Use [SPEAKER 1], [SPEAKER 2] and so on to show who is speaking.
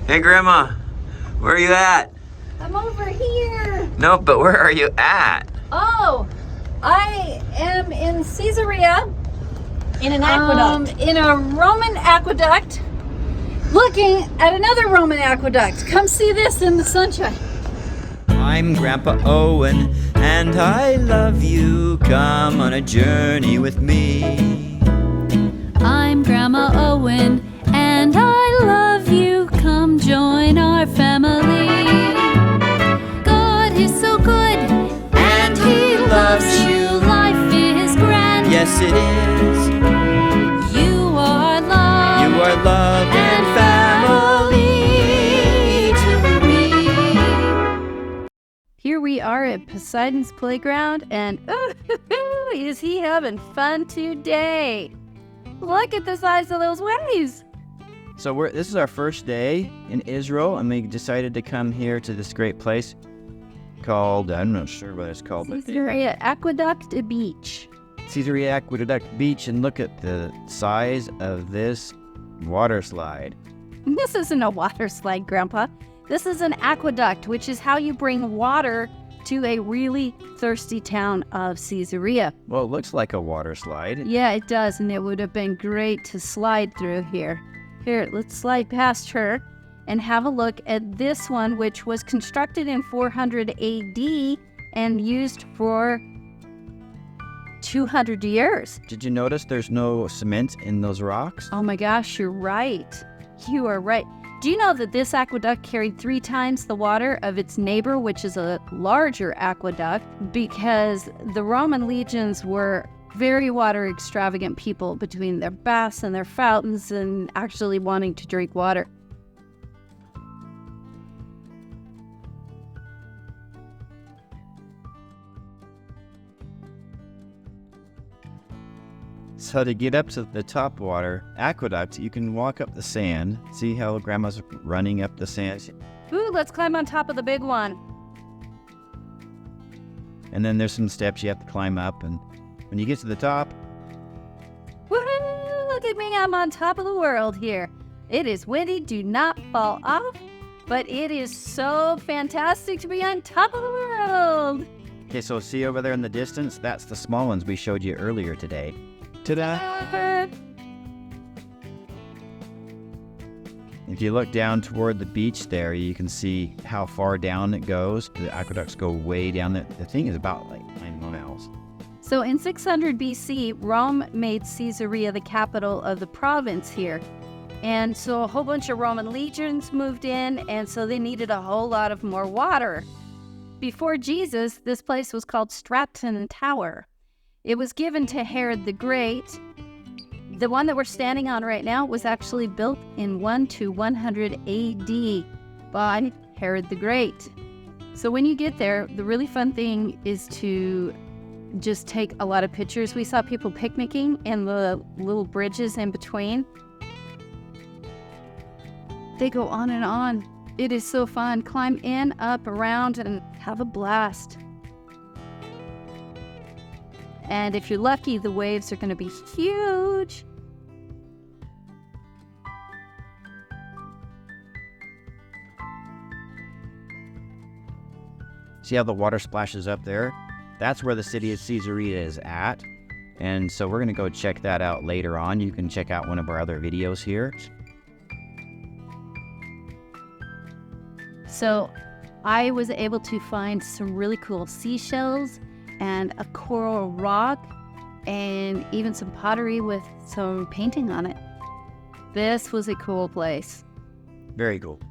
[SPEAKER 1] Hey, Grandma. Where are you at?
[SPEAKER 2] I'm over here.
[SPEAKER 1] No, but where are you at?
[SPEAKER 2] Oh, I am in Caesarea.
[SPEAKER 3] In an aqueduct.
[SPEAKER 2] In a Roman aqueduct. Looking at another Roman aqueduct. Come see this in the sunshine.
[SPEAKER 1] I'm Grandpa Owen, and I love you. Come on a journey with me.
[SPEAKER 4] I'm Grandma Owen, and I love you. Come join our family. God is so good, and He loves you. Life is grand.
[SPEAKER 1] Yes, it is.
[SPEAKER 4] You are love.
[SPEAKER 1] You are love and family to me.
[SPEAKER 3] Here we are at Poseidon's playground, and is he having fun today? Look at the size of those waves.
[SPEAKER 5] So this is our first day in Israel, and we decided to come here to this great place called, I'm not sure what it's called, but
[SPEAKER 3] Caesarea Aqueduct Beach.
[SPEAKER 5] Caesarea Aqueduct Beach, and look at the size of this water slide.
[SPEAKER 3] This isn't a water slide, Grandpa. This is an aqueduct, which is how you bring water to a really thirsty town of Caesarea.
[SPEAKER 5] Well, it looks like a water slide.
[SPEAKER 3] Yeah, it does, and it would have been great to slide through here. Here, let's slide past her and have a look at this one, which was constructed in 400 AD and used for 200 years.
[SPEAKER 5] Did you notice there's no cement in those rocks?
[SPEAKER 3] Oh my gosh, you're right. You are right. Do you know that this aqueduct carried 3 times the water of its neighbor, which is a larger aqueduct, because the Roman legions were very water extravagant people between their baths and their fountains and actually wanting to drink water.
[SPEAKER 5] So to get up to the top water aqueduct, you can walk up the sand. See how Grandma's running up the sand?
[SPEAKER 3] Ooh, let's climb on top of the big one.
[SPEAKER 5] And then there's some steps you have to climb up, and when you get to the top,
[SPEAKER 3] Woohoo! Look at me, I'm on top of the world here. It is windy, do not fall off, but it is so fantastic to be on top of the world.
[SPEAKER 5] okay, so see over there in the distance? That's the small ones we showed you earlier today. Ta-da! If you look down toward the beach there, you can see how far down it goes. The aqueducts go way down. The thing is about like 9 miles.
[SPEAKER 3] So in 600 BC, Rome made Caesarea the capital of the province here. And so a whole bunch of Roman legions moved in, and so they needed a whole lot of more water. Before Jesus, this place was called Stratton Tower. It was given to Herod the Great. The one that we're standing on right now was actually built in 1 to 100 AD by Herod the Great. So when you get there, the really fun thing is to just take a lot of pictures. We saw people picnicking in the little bridges in between. They go on and on. It is so fun. Climb in, up, around, and have a blast. And if you're lucky, the waves are going to be huge.
[SPEAKER 5] See how the water splashes up there? That's where the city of Caesarea is at. And so we're going to go check that out later on. You can check out one of our other videos here.
[SPEAKER 3] So I was able to find some really cool seashells and a coral rock and even some pottery with some painting on it. This was a cool place.
[SPEAKER 5] Very cool.